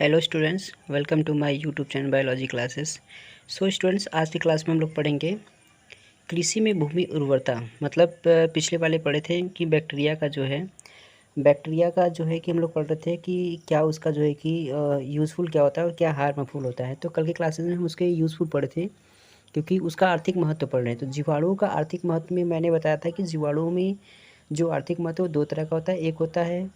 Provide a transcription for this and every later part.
Hello students, welcome to my YouTube channel biology classes. So students, आज की class में हम लोग पढ़ेंगे कृषि में भूमि उर्वरता। मतलब पिछले वाले पढ़े थे कि बैक्टीरिया का जो है कि हम लोग पढ़ रहे थे कि क्या उसका जो है कि यूज़फुल क्या होता है और क्या हार्मफुल होता है। तो कल के क्लासेस में हम उसके यूज़फुल पढ़े थे क्योंकि उसका आर्थिक महत्व पढ़ रहे हैं। तो जीवाणुओं का आर्थिक महत्व में मैंने बताया था कि जीवाणुओं में जो आर्थिक महत्व दो तरह का होता है। एक होता है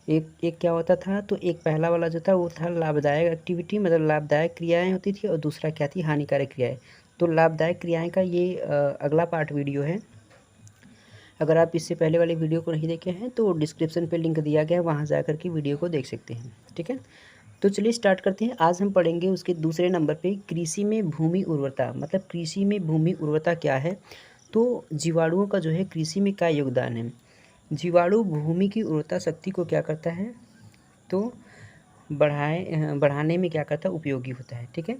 एक एक क्या होता था, तो एक पहला वाला जो था वो था लाभदायक एक्टिविटी, मतलब लाभदायक क्रियाएं होती थी, और दूसरा क्या थी, हानिकारक क्रियाएं। तो लाभदायक क्रियाएं का ये अगला पार्ट वीडियो है। अगर आप इससे पहले वाले वीडियो को नहीं देखे हैं तो डिस्क्रिप्शन पे लिंक दिया गया है, वहाँ जा कर के वीडियो को देख सकते हैं। ठीक है, तो चलिए स्टार्ट करते हैं। आज हम पढ़ेंगे उसके दूसरे नंबर पे कृषि में भूमि उर्वरता। मतलब कृषि में भूमि उर्वरता क्या है, तो जीवाणुओं का जो है कृषि में क्या योगदान है। जीवाणु भूमि की उर्वरता शक्ति को क्या करता है, तो बढ़ाने में क्या करता है, उपयोगी होता है। ठीक है,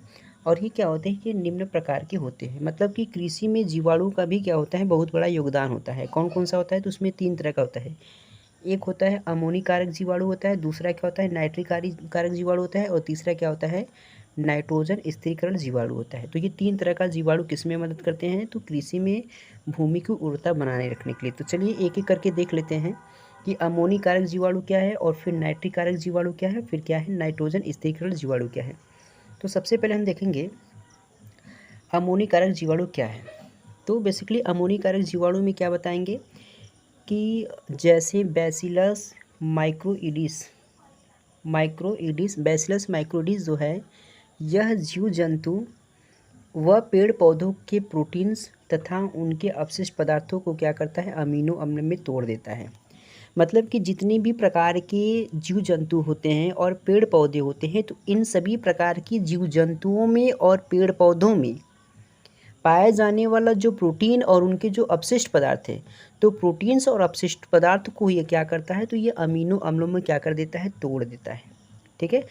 और ये क्या होते हैं कि निम्न प्रकार के होते हैं। मतलब कि कृषि में जीवाणु का भी क्या होता है, बहुत बड़ा योगदान होता है। कौन कौन सा होता है, तो उसमें तीन तरह का होता है। एक होता है अमोनी कारक जीवाणु होता है, दूसरा क्या होता है नाइट्रिक कारक जीवाणु होता है, और तीसरा क्या होता है नाइट्रोजन स्थिरीकरण जीवाणु होता है। तो ये तीन तरह का जीवाणु किस में मदद करते हैं, तो कृषि में भूमि की उर्वरता बनाए रखने के लिए। तो चलिए एक एक करके देख लेते हैं कि अमोनी कारक जीवाणु क्या है, और फिर नाइट्रिक कारक जीवाणु क्या है, फिर क्या है नाइट्रोजन स्थिरीकरण जीवाणु क्या है। तो सबसे पहले हम देखेंगे अमोनी कारक जीवाणु क्या है। तो बेसिकली अमोनी कारक जीवाणु में क्या बताएंगे कि जैसे बैसिलस माइक्रोइडिस बैसिलस माइक्रोइडिस जो है, यह जीव जंतु व पेड़ पौधों के प्रोटीन्स तथा उनके अवशिष्ट पदार्थों को क्या करता है, अमीनो अम्ल में तोड़ देता है। मतलब कि जितने भी प्रकार के जीव जंतु होते हैं और पेड़ पौधे होते हैं, तो इन सभी प्रकार की जीव जंतुओं में और पेड़ पौधों में पाया जाने वाला जो प्रोटीन और उनके जो अपशिष्ट पदार्थ है, तो प्रोटीन्स और अपशिष्ट पदार्थ को ये क्या करता है, तो ये अमीनो अम्लों में क्या कर देता है, तोड़ देता है। ठीक है,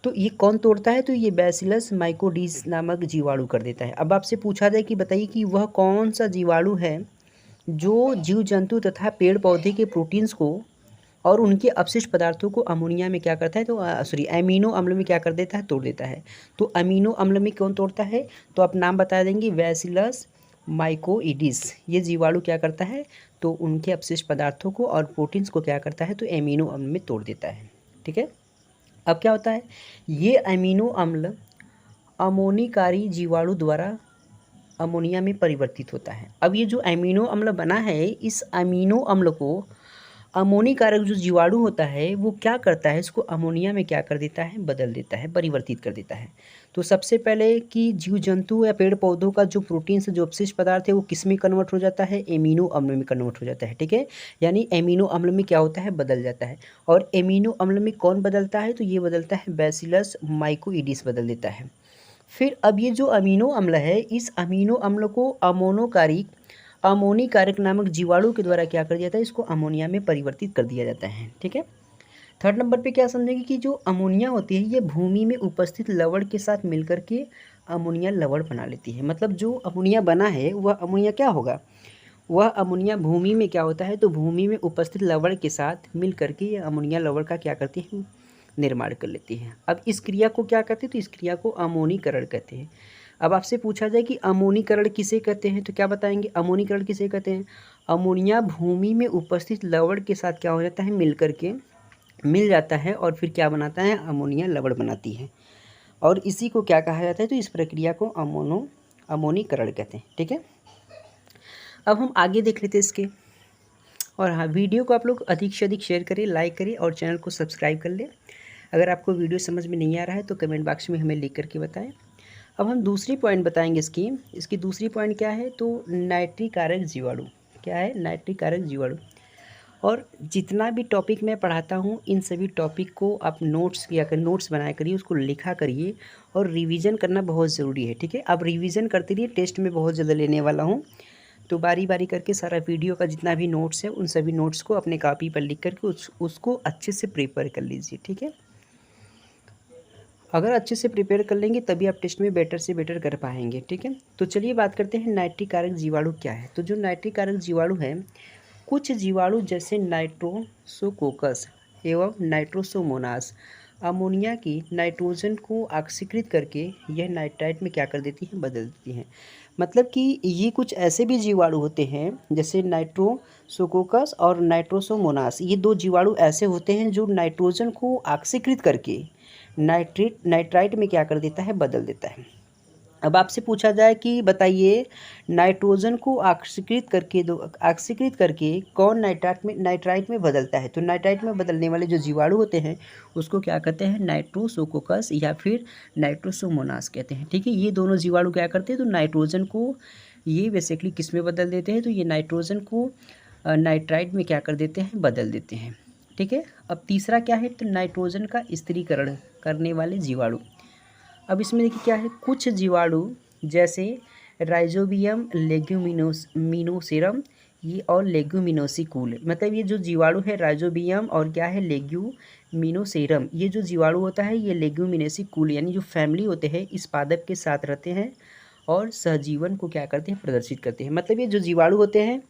तो ये कौन तोड़ता है, तो ये बैसिलस माइकोडिस नामक जीवाणु कर देता है। अब आपसे पूछा जाए कि बताइए कि वह कौन सा जीवाणु है जो जीव जंतु तथा पेड़ पौधे के प्रोटीन्स को और उनके अपशिष्ट पदार्थों को अमोनिया में क्या करता है, तो अमीनो अम्ल में क्या कर देता है, तोड़ देता है। तो अमीनो अम्ल में कौन तोड़ता है, तो आप नाम बता देंगे, बैसिलस माइकोइडिस। ये जीवाणु क्या करता है, तो उनके अपशिष्ट पदार्थों को और प्रोटीन्स को क्या करता है, तो अमीनो अम्ल में तोड़ देता है। ठीक है, अब क्या होता है, ये अमीनो अम्ल अमोनीकारी जीवाणु द्वारा अमोनिया में परिवर्तित होता है। अब ये जो अमीनो अम्ल बना है, इस अमीनो अम्ल को अमोनी कारक जो जीवाणु होता है वो क्या करता है, इसको अमोनिया में क्या कर देता है, बदल देता है, परिवर्तित कर देता है। तो सबसे पहले कि जीव जंतु या पेड़ पौधों का जो प्रोटीन से जो अपशिष्ट पदार्थ है वो किस में कन्वर्ट हो जाता है, एमिनो अम्ल में कन्वर्ट हो जाता है। ठीक है, यानी एमिनो अम्ल में क्या होता है, बदल जाता है। और एमिनो अम्ल में कौन बदलता है, तो ये बदलता है बैसिलस माइकोइडिस बदल देता है। फिर अब ये जो अमीनो अम्ल है, इस अमीनो अम्ल को अमोनी कारक नामक जीवाणु के द्वारा क्या कर दिया जाता है, इसको अमोनिया में परिवर्तित कर दिया जाता है। ठीक है, थर्ड नंबर पे क्या समझेंगे कि जो अमोनिया होती है ये भूमि में उपस्थित लवण के साथ मिलकर के अमोनिया लवण बना लेती है। मतलब जो अमोनिया बना है वह अमोनिया क्या होगा, वह अमोनिया भूमि में क्या होता है, तो भूमि में उपस्थित लवण के साथ मिल करके ये अमोनिया लवण का क्या करती है, निर्माण कर लेती है। अब इस क्रिया को क्या कहते हैं, तो इस क्रिया को अमोनीकरण कहते हैं। अब आपसे पूछा जाए कि अमोनीकरण किसे कहते हैं, तो क्या बताएंगे, अमोनीकरण किसे कहते हैं, अमोनिया भूमि में उपस्थित लवण के साथ क्या हो जाता है, मिल करके मिल जाता है और फिर क्या बनाता है, अमोनिया लवण बनाती है। और इसी को क्या कहा जाता है, तो इस प्रक्रिया को अमोनीकरण कहते हैं। ठीक है, अब हम आगे देख लेते हैं इसके। और हाँ, वीडियो को आप लोग अधिक से अधिक शेयर करिए, लाइक करिए और चैनल को सब्सक्राइब कर लें। अगर आपको वीडियो समझ में नहीं आ रहा है तो कमेंट बॉक्स में हमें लिख करके बताएं। अब हम दूसरी पॉइंट बताएंगे इसकी दूसरी पॉइंट क्या है, तो नाइट्रिक कारक जीवाणु क्या है, नाइट्रिक कारक जीवाणु। और जितना भी टॉपिक मैं पढ़ाता हूँ इन सभी टॉपिक को आप नोट्स बनाया करिए, उसको लिखा करिए और रिवीजन करना बहुत ज़रूरी है। ठीक है, आप रिवीजन करते रहिए, टेस्ट में बहुत ज़्यादा लेने वाला हूँ। तो बारी बारी करके सारा वीडियो का जितना भी नोट्स है उन सभी नोट्स को अपने कॉपी पर लिख करके उसको अच्छे से प्रिपेयर कर लीजिए। ठीक है, अगर अच्छे से प्रिपेयर कर लेंगे तभी आप टेस्ट में बेटर से बेटर कर पाएंगे। ठीक है, तो चलिए बात करते हैं नाइट्रिक कारक जीवाणु क्या है। तो जो नाइट्रिक कारक जीवाणु है, कुछ जीवाणु जैसे नाइट्रोसोकोकस एवं नाइट्रोसोमोनास अमोनिया की नाइट्रोजन को ऑक्सीकृत करके यह नाइट्राइट में क्या कर देती हैं, बदल देती हैं। मतलब कि ये कुछ ऐसे भी जीवाणु होते हैं जैसे नाइट्रोसोकोकस और नाइट्रोसोमोनास, ये दो जीवाणु ऐसे होते हैं जो नाइट्रोजन को ऑक्सीकृत करके नाइट्राइट में क्या कर देता है, बदल देता है। अब आपसे पूछा जाए कि बताइए नाइट्रोजन को ऑक्सीकृत करके कौन नाइट्राइट में बदलता है, तो नाइट्राइट में बदलने वाले जो जीवाणु होते हैं उसको क्या कहते हैं, नाइट्रोसोकोकस या फिर नाइट्रोसोमोनास कहते हैं। ठीक है, ये दोनों जीवाणु क्या करते हैं, तो नाइट्रोजन को ये बेसिकली किस में बदल देते हैं, तो ये नाइट्रोजन को नाइट्राइट में क्या कर देते हैं, बदल देते हैं। ठीक है, अब तीसरा क्या है, तो नाइट्रोजन का स्थिरीकरण करने वाले जीवाणु। अब इसमें देखिए क्या है, कुछ जीवाणु जैसे राइजोबियम लेग्यूमिनोसेरम ये और लेग्यूमिनोसिकूल, मतलब ये जो जीवाणु है राइजोबियम और क्या है, लेग्यूमिनोसेरम, ये जो जीवाणु होता है ये लेग्यूमिनोसिकूल यानी जो फैमिली होते हैं इस पादप के साथ रहते हैं और सहजीवन को क्या करते हैं, प्रदर्शित करते हैं। मतलब ये जो जीवाणु होते हैं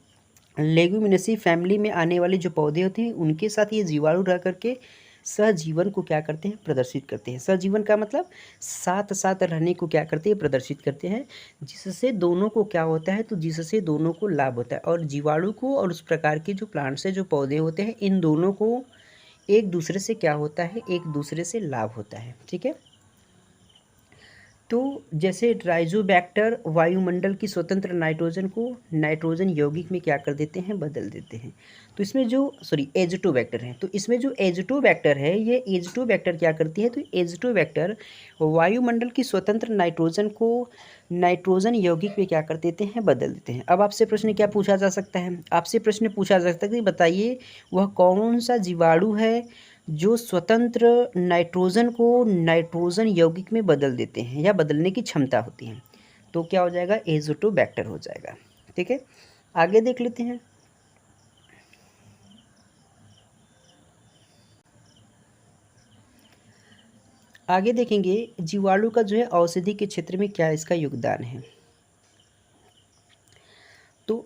लेग्यूमिनेसी फैमिली में आने वाले जो पौधे होते हैं उनके साथ ये जीवाणु रह करके सहजीवन को क्या करते हैं, प्रदर्शित करते हैं। सहजीवन का मतलब साथ साथ रहने को क्या करते हैं, प्रदर्शित करते हैं, जिससे दोनों को क्या होता है, तो जिससे दोनों को लाभ होता है। और जीवाणु को और उस प्रकार के जो प्लांट्स है, जो पौधे होते हैं, इन दोनों को एक दूसरे से क्या होता है, एक दूसरे से लाभ होता है। ठीक है, तो जैसे राइजोबैक्टर वायुमंडल की स्वतंत्र नाइट्रोजन को नाइट्रोजन यौगिक में क्या कर देते हैं, बदल देते हैं। तो इसमें जो एज़ोटोबैक्टर है, तो इसमें जो एज़ोटोबैक्टर है ये एज़ोटोबैक्टर क्या करती है, तो एज़ोटोबैक्टर वायुमंडल की स्वतंत्र नाइट्रोजन को नाइट्रोजन यौगिक में क्या कर देते हैं, बदल देते हैं। अब आपसे प्रश्न क्या पूछा जा सकता है, आपसे प्रश्न पूछा जा सकता है कि बताइए वह कौन सा जीवाणु है जो स्वतंत्र नाइट्रोजन को नाइट्रोजन यौगिक में बदल देते हैं या बदलने की क्षमता होती है, तो क्या हो जाएगा, एज़ोटोबैक्टर हो जाएगा। ठीक है, आगे देख लेते हैं। आगे देखेंगे जीवाणु का जो है औषधि के क्षेत्र में क्या इसका योगदान है। तो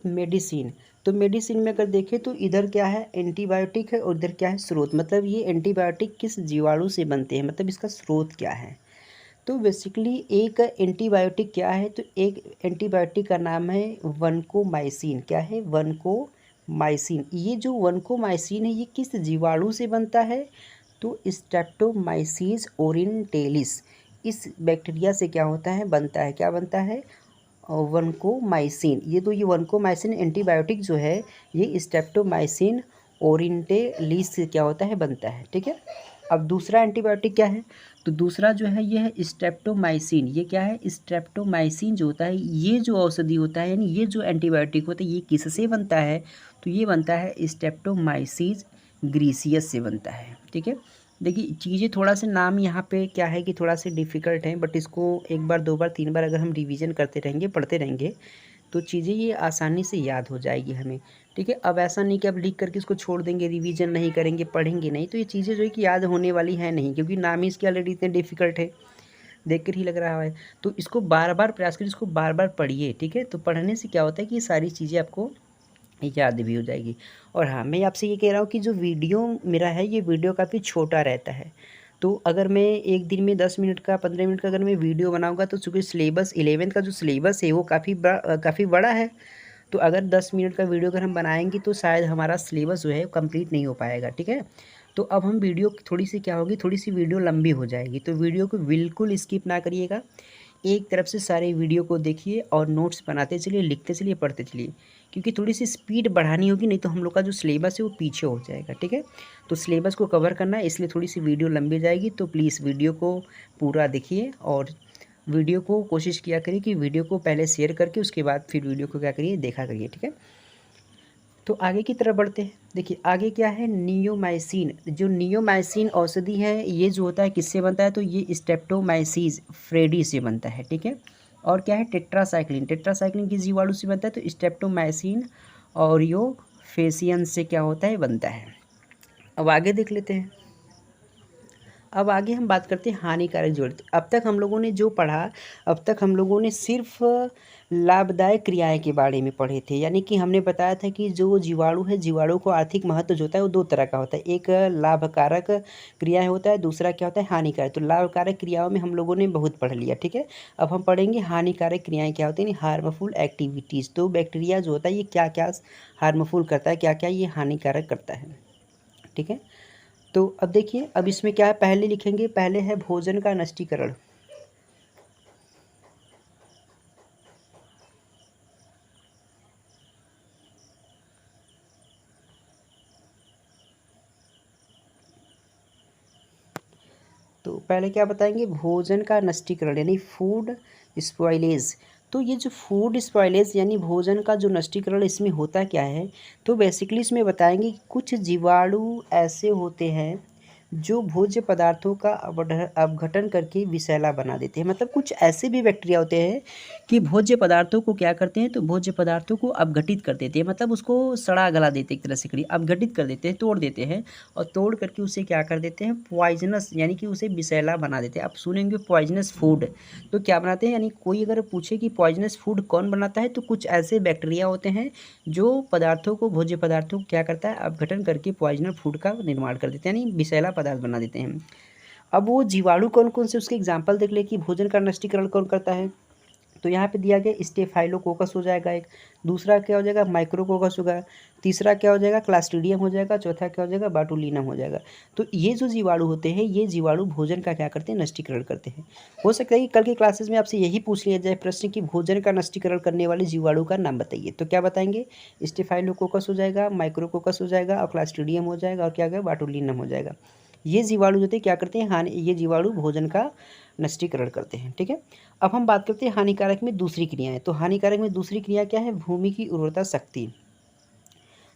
मेडिसिन में अगर देखें तो इधर क्या है, एंटीबायोटिक है और इधर क्या है, स्रोत। मतलब ये एंटीबायोटिक किस जीवाणु से बनते हैं, मतलब इसका स्रोत क्या है। तो बेसिकली एक एंटीबायोटिक क्या है, तो एक एंटीबायोटिक का नाम है वनकोमाइसिन। क्या है, वनकोमाइसिन। ये जो वनकोमाइसिन है ये किस जीवाणु से बनता है, तो स्ट्रेप्टोमाइसीस ओरिएंटेलिस, इस बैक्टीरिया से क्या होता है, बनता है, क्या बनता है, वनकोमाइसिन। ये वनकोमाइसिन एंटीबायोटिक जो है ये स्ट्रेप्टोमाइसिन ओरिएंटेलिस से क्या होता है, बनता है। ठीक है, अब दूसरा एंटीबायोटिक क्या है, तो दूसरा जो है ये है स्ट्रेप्टोमाइसिन। ये क्या है, स्ट्रेप्टोमाइसिन जो होता है, ये जो औषधि होता है यानी ये जो एंटीबायोटिक होता है ये किससे बनता है, तो ये बनता है स्ट्रेप्टोमाइसिस ग्रीसियस से बनता है। ठीक है, देखिए चीज़ें थोड़ा सा नाम यहाँ पे क्या है कि थोड़ा सा डिफ़िकल्ट है, बट इसको एक बार, दो बार, तीन बार अगर हम रिवीजन करते रहेंगे, पढ़ते रहेंगे तो चीज़ें ये आसानी से याद हो जाएगी हमें। ठीक है, अब ऐसा नहीं कि अब लिख करके इसको छोड़ देंगे, रिवीजन नहीं करेंगे, पढ़ेंगे नहीं, तो ये चीज़ें जो है कि याद होने वाली है नहीं, क्योंकि नाम ही इसके ऑलरेडी इतने डिफ़िकल्ट है, देख कर ही लग रहा है। तो इसको बार बार प्रयास करिए, इसको बार बार पढ़िए। ठीक है, तो पढ़ने से क्या होता है कि ये सारी चीज़ें आपको याद भी हो जाएगी। और हाँ, मैं आपसे ये कह रहा हूँ कि जो वीडियो मेरा है ये वीडियो काफ़ी छोटा रहता है, तो अगर मैं एक दिन में 10 मिनट का 15 मिनट का अगर मैं वीडियो बनाऊँगा तो चूँकि सिलेबस 11th का जो सिलेबस है वो काफ़ी बड़ा है, तो अगर 10 मिनट का वीडियो अगर हम बनाएंगे तो शायद हमारा सिलेबस जो है कंप्लीट नहीं हो पाएगा। ठीक है, तो अब हम वीडियो थोड़ी सी क्या होगी, थोड़ी सी वीडियो लंबी हो जाएगी, तो वीडियो को बिल्कुल स्किप ना करिएगा, एक तरफ से सारे वीडियो को देखिए और नोट्स बनाते चलिए, लिखते चलिए, पढ़ते चलिए, क्योंकि थोड़ी सी स्पीड बढ़ानी होगी, नहीं तो हम लोग का जो सिलेबस है वो पीछे हो जाएगा। ठीक है, तो सिलेबस को कवर करना है, इसलिए थोड़ी सी वीडियो लंबी जाएगी, तो प्लीज़ वीडियो को पूरा देखिए और वीडियो को कोशिश किया करिए कि वीडियो को पहले शेयर करके उसके बाद फिर वीडियो को क्या करिए, देखा करिए। ठीक है, तो आगे की तरफ बढ़ते हैं। देखिए आगे क्या है, नियोमाइसिन। जो नियोमाइसिन औषधि है ये जो होता है किससे बनता है, तो ये स्ट्रेप्टोमाइसीस फ्रेडी से बनता है। ठीक है, और क्या है, टेट्रासाइक्लिन किस जीवाणु से बनता है, तो स्ट्रेप्टोमाइसिन ऑरियोफेसियन से क्या होता है, बनता है। अब आगे देख लेते हैं। अब आगे हम बात करते हैं हानिकारक जीवाणु। अब तक हम लोगों ने जो पढ़ा, अब तक हम लोगों ने सिर्फ लाभदायक क्रियाएं के बारे में पढ़े थे। यानी कि हमने बताया था कि जो जीवाणु है, जीवाणु को आर्थिक महत्व जो होता है वो दो तरह का होता है। एक लाभकारक क्रियाएं होता है, दूसरा क्या होता है, हानिकारक। तो लाभकारक क्रियाओं में हम लोगों ने बहुत पढ़ लिया, ठीक है। अब हम पढ़ेंगे हानिकारक क्रियाएं क्या होती हैं, हार्मफुल एक्टिविटीज़। तो बैक्टीरिया जो होता है ये क्या क्या हार्मफुल करता है, क्या क्या ये हानिकारक करता है, ठीक है। तो अब देखिए, अब इसमें क्या है, पहले लिखेंगे, पहले है भोजन का नष्टीकरण। तो पहले क्या बताएंगे, भोजन का नष्टीकरण यानी फूड स्पॉइलेज। तो ये जो फूड स्पॉइलेज यानी भोजन का जो नष्टीकरण, इसमें होता क्या है, तो बेसिकली इसमें बताएंगे कि कुछ जीवाणु ऐसे होते हैं जो भोज्य पदार्थों का अपघटन करके विषैला बना देते हैं। मतलब कुछ ऐसे भी बैक्टीरिया होते हैं कि भोज्य पदार्थों को क्या करते हैं, तो भोज्य पदार्थों को अपघटित कर देते हैं। मतलब उसको सड़ा गला देते हैं, एक तरह से करिए, अपघटित कर देते हैं, तोड़ देते हैं, और तोड़ करके उसे क्या कर देते हैं, पॉइजनस यानी कि उसे विषैला बना देते हैं। आप सुनेंगे पॉइजनस फूड, तो क्या बनाते हैं, यानी कोई अगर पूछे कि पॉइजनस फूड कौन बनाता है, तो कुछ ऐसे बैक्टीरिया होते हैं जो पदार्थों को, भोज्य पदार्थों को क्या करता है, अपघटन करके पॉइजनर फूड का निर्माण कर देते हैं, यानी विषैला पदार्थ बना देते हैं। अब वो जीवाणु कौन कौन से, उसके एग्जाम्पल देख ले कि भोजन का नष्टीकरण कौन करता है। तो यहाँ पे दिया गया स्टेफाइलोकोकस हो जाएगा एक, दूसरा क्या हो जाएगा, माइक्रोकोकस होगा, तीसरा क्या हो जाएगा, क्लास्ट्रीडियम हो जाएगा, चौथा क्या हो जाएगा, बाटुलिनम हो जाएगा। तो ये जो जीवाणु होते हैं, ये जीवाणु भोजन का क्या करते हैं, नष्टीकरण करते हैं। हो सकता है कि कल की क्लासेस में आपसे यही पूछ लिया जाए प्रश्न कि भोजन का नष्टीकरण करने वाले जीवाणु का नाम बताइए। तो क्या बताएंगे, स्टेफाइलोकोकस हो जाएगा, माइक्रोकोकस हो जाएगा, और क्लास्ट्रीडियम हो जाएगा, और क्या होगा, बाटुलिनम हो जाएगा। ये जीवाणु जो थे क्या करते हैं, ये जीवाणु भोजन का नष्टीकरण करते हैं, ठीक है। अब हम बात करते हैं हानिकारक में दूसरी क्रियाएं। तो हानिकारक में दूसरी क्रिया क्या है, भूमि की उर्वरता शक्ति।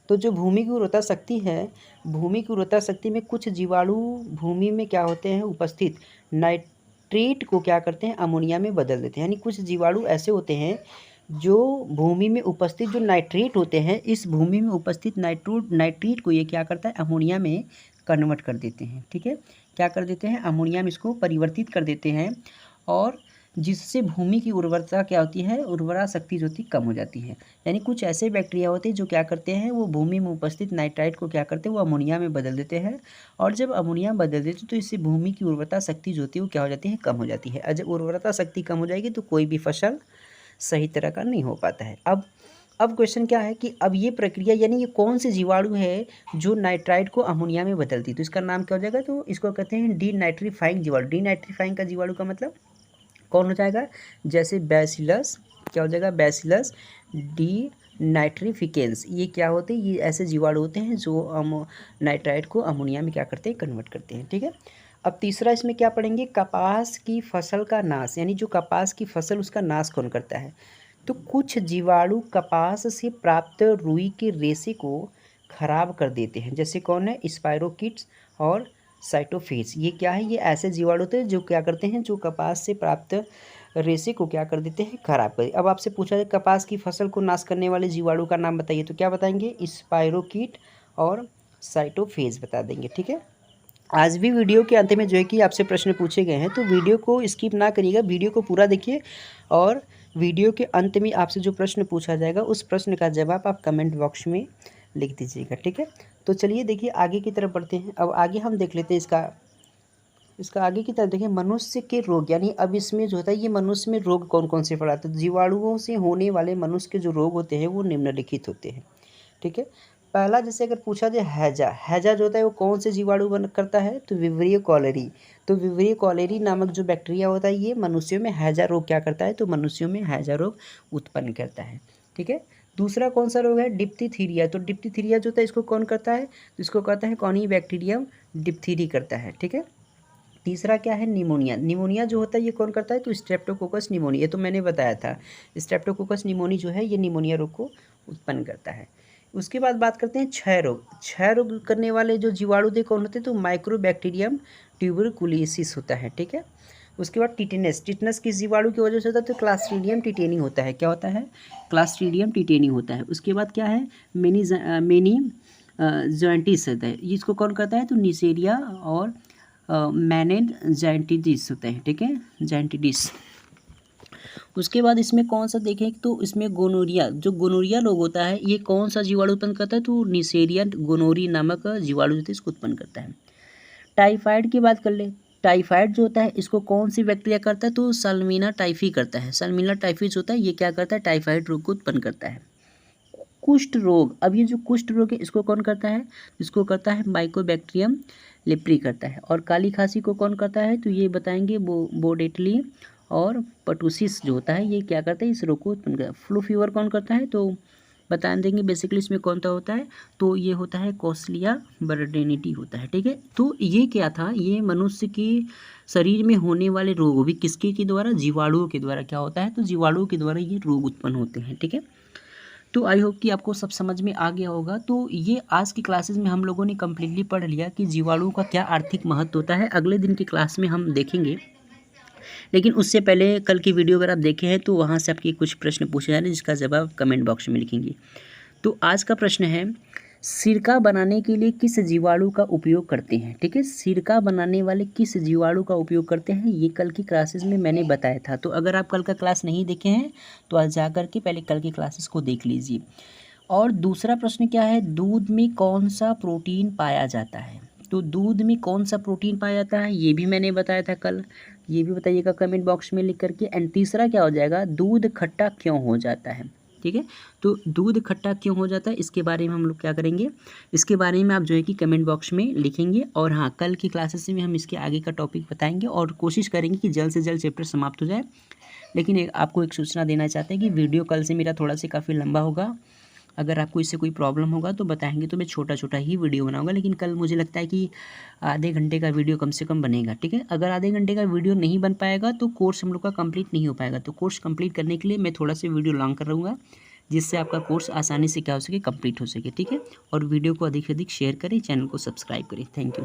तो जो भूमि की उर्वरता शक्ति है, भूमि की उर्वरता शक्ति में कुछ जीवाणु भूमि में क्या होते हैं, उपस्थित नाइट्रेट को क्या करते हैं, अमोनिया में बदल देते हैं। यानी कुछ जीवाणु ऐसे होते हैं जो भूमि में उपस्थित जो नाइट्रेट होते हैं, इस भूमि में उपस्थित नाइट्रेट को ये क्या करता है, अमोनिया में कन्वर्ट कर देते हैं, ठीक है। क्या कर देते हैं, अमोनिया में इसको परिवर्तित कर देते हैं, और जिससे भूमि की उर्वरता क्या होती है, उर्वरा शक्ति जो होती कम हो जाती है। यानी कुछ ऐसे बैक्टीरिया होते हैं जो क्या करते हैं, वो भूमि में उपस्थित नाइट्राइट को क्या करते हैं, वो अमोनिया में बदल देते हैं, और जब अमोनिया में बदल देते हैं तो इससे भूमि की उर्वरता शक्ति जो होती है वो क्या हो जाती है, कम हो जाती है। और जब उर्वरता शक्ति कम हो जाएगी तो कोई भी फसल सही तरह का नहीं हो पाता है। अब क्वेश्चन क्या है कि अब ये प्रक्रिया यानी ये कौन से जीवाणु है जो नाइट्राइट को अमोनिया में बदलती है, तो इसका नाम क्या हो जाएगा, तो इसको कहते हैं डी नाइट्रीफाइंग जीवाणु। डी नाइट्रीफाइंग का जीवाणु का मतलब कौन हो जाएगा, जैसे बैसिलस, क्या हो जाएगा, बैसिलस डी नाइट्रीफिकेंस। ये क्या होते हैं, ये ऐसे जीवाणु होते हैं जो नाइट्राइट को अमोनिया में क्या करते हैं, कन्वर्ट करते हैं, ठीक है। अब तीसरा इसमें क्या पढ़ेंगे, कपास की फसल का नाश। यानी जो कपास की फसल, उसका नाश कौन करता है। तो कुछ जीवाणु कपास से प्राप्त रुई के रेशे को खराब कर देते हैं। जैसे कौन है, स्पाइरोकिट्स और साइटोफेज। ये क्या है, ये ऐसे जीवाणु होते हैं जो क्या करते हैं, जो कपास से प्राप्त रेशे को क्या कर देते हैं, खराब कर। अब आपसे पूछा जाए कपास की फसल को नाश करने वाले जीवाणु का नाम बताइए, तो क्या बताएंगे, स्पाइरोकीट और साइटोफेज बता देंगे, ठीक है। आज भी वीडियो के अंत में जो है कि आपसे प्रश्न पूछे गए हैं, तो वीडियो को स्किप ना करिएगा, वीडियो को पूरा देखिए, और वीडियो के अंत में आपसे जो प्रश्न पूछा जाएगा उस प्रश्न का जवाब आप कमेंट बॉक्स में लिख दीजिएगा, ठीक है। तो चलिए देखिए आगे की तरफ बढ़ते हैं। अब आगे हम देख लेते हैं इसका आगे की तरफ देखिए, मनुष्य के रोग। यानी अब इसमें जो होता है, ये मनुष्य में रोग कौन कौन से फैलाते हैं। तो जीवाणुओं से होने वाले मनुष्य के जो रोग होते हैं वो निम्नलिखित होते हैं, ठीक है। पहला, जैसे अगर पूछा जाए हैजा, हैजा जो होता है वो कौन से जीवाणु बन करता है, तो विवरीय कॉलेरी। तो विवरीय कॉलेरी नामक जो बैक्टीरिया होता है, ये मनुष्यों में हैजा रोग क्या करता है, तो मनुष्यों में हैजा रोग उत्पन्न करता है, ठीक है। दूसरा कौन सा रोग है, डिप्थीरिया। तो डिप्थीरिया जो होता है इसको कौन करता है, तो इसको कहता है कॉनिबैक्टीरियम डिप्थीरी करता है, ठीक है। तीसरा क्या है, निमोनिया। निमोनिया जो होता है ये कौन करता है, तो स्ट्रेप्टोकोकस निमोनिया। ये तो मैंने बताया था, स्ट्रेप्टोकोकस निमोनी जो है ये निमोनिया रोग को उत्पन्न करता है। उसके बाद बात करते हैं क्षय रोग। क्षय रोग करने वाले जो जीवाणु थे कौन होते हैं, तो माइक्रोबैक्टीरियम ट्यूबरकुलोसिस होता है, ठीक है। उसके बाद टिटेनस। टिटेनस किस जीवाणु की वजह से होता है, तो क्लास्ट्रीडियम टिटेनी होता है। क्या होता है, क्लास्ट्रीडियम टिटेनी होता है। उसके बाद क्या है, मेनी जॉइंटिस होता है। इसको कौन करता है, तो निसेरिया और मेनिनजाइटिस होता है, ठीक है, जाइंटिटिस। उसके बाद इसमें कौन सा देखें तो इसमें गोनोरिया, जो गोनोरिया रोग होता है ये कौन सा जीवाणु उत्पन्न करता है, तो निसेरिया गोनोरी नामक जीवाणु जो है इसको उत्पन्न करता है। टाइफाइड की बात कर ले, टाइफाइड जो होता है इसको कौन सी बैक्टीरिया करता है, तो साल्मिना टाइफी करता है। साल्मिना टाइफी जो होता है ये क्या करता है, टाइफाइड रोग को उत्पन्न करता है। कुष्ठ रोग, अब ये जो कुष्ठ रोग है इसको कौन करता है, इसको करता है माइकोबैक्टीरियम लेप्री करता है। और काली खांसी को कौन करता है, तो ये बताएंगे बोडेटली और पटुसिस जो होता है ये क्या करता है, इस रोग को उत्पन्न करता है। फ्लू फीवर कौन करता है, तो बता देंगे बेसिकली इसमें कौन सा होता है, तो ये होता है कोस्लिया बर्डेनिटी होता है, ठीक है। तो ये क्या था, ये मनुष्य के शरीर में होने वाले रोग भी किसके के द्वारा, जीवाणुओं के द्वारा क्या होता है, तो जीवाणुओं के द्वारा ये रोग उत्पन्न होते हैं, ठीक है। तो आई होप कि आपको सब समझ में आ गया होगा। तो ये आज की क्लासेस में हम लोगों ने कम्प्लीटली पढ़ लिया कि जीवाणुओं का क्या आर्थिक महत्व होता है। अगले दिन की क्लास में हम देखेंगे, लेकिन उससे पहले कल की वीडियो अगर आप देखे हैं तो वहाँ से आपके कुछ प्रश्न पूछे जा रहे हैं जिसका जवाब कमेंट बॉक्स में लिखेंगे। तो आज का प्रश्न है, सिरका बनाने के लिए किस जीवाणु का उपयोग करते हैं, ठीक है। सिरका बनाने वाले किस जीवाणु का उपयोग करते हैं, ये कल की क्लासेस में मैंने बताया था। तो अगर आप कल का क्लास नहीं देखे हैं तो आज जा कर के पहले कल की क्लासेस को देख लीजिए। और दूसरा प्रश्न क्या है, दूध में कौन सा प्रोटीन पाया जाता है, तो दूध में कौन सा प्रोटीन पाया जाता है ये भी मैंने बताया था कल, ये भी बताइएगा कमेंट बॉक्स में लिख करके। एंड तीसरा क्या हो जाएगा, दूध खट्टा क्यों हो जाता है, ठीक है। तो दूध खट्टा क्यों हो जाता है इसके बारे में हम लोग क्या करेंगे, इसके बारे में आप जो है कि कमेंट बॉक्स में लिखेंगे। और हाँ, कल की क्लासेस में हम इसके आगे का टॉपिक बताएंगे और कोशिश करेंगे कि जल्द से जल्द चैप्टर समाप्त हो जाए। लेकिन आपको एक सूचना देना चाहते हैं कि वीडियो कल से मेरा थोड़ा सा काफ़ी लंबा होगा। अगर आपको इससे कोई प्रॉब्लम होगा तो बताएंगे, तो मैं छोटा छोटा ही वीडियो बनाऊंगा। लेकिन कल मुझे लगता है कि आधे घंटे का वीडियो कम से कम बनेगा, ठीक है। अगर आधे घंटे का वीडियो नहीं बन पाएगा तो कोर्स हम लोग का कंप्लीट नहीं हो पाएगा। तो कोर्स कंप्लीट करने के लिए मैं थोड़ा सा वीडियो लॉन्ग कर रहूँगा, जिससे आपका कोर्स आसानी से क्या हो सके, कंप्लीट हो सके, ठीक है। और वीडियो को अधिक से अधिक शेयर करें, चैनल को सब्सक्राइब करें। Thank you.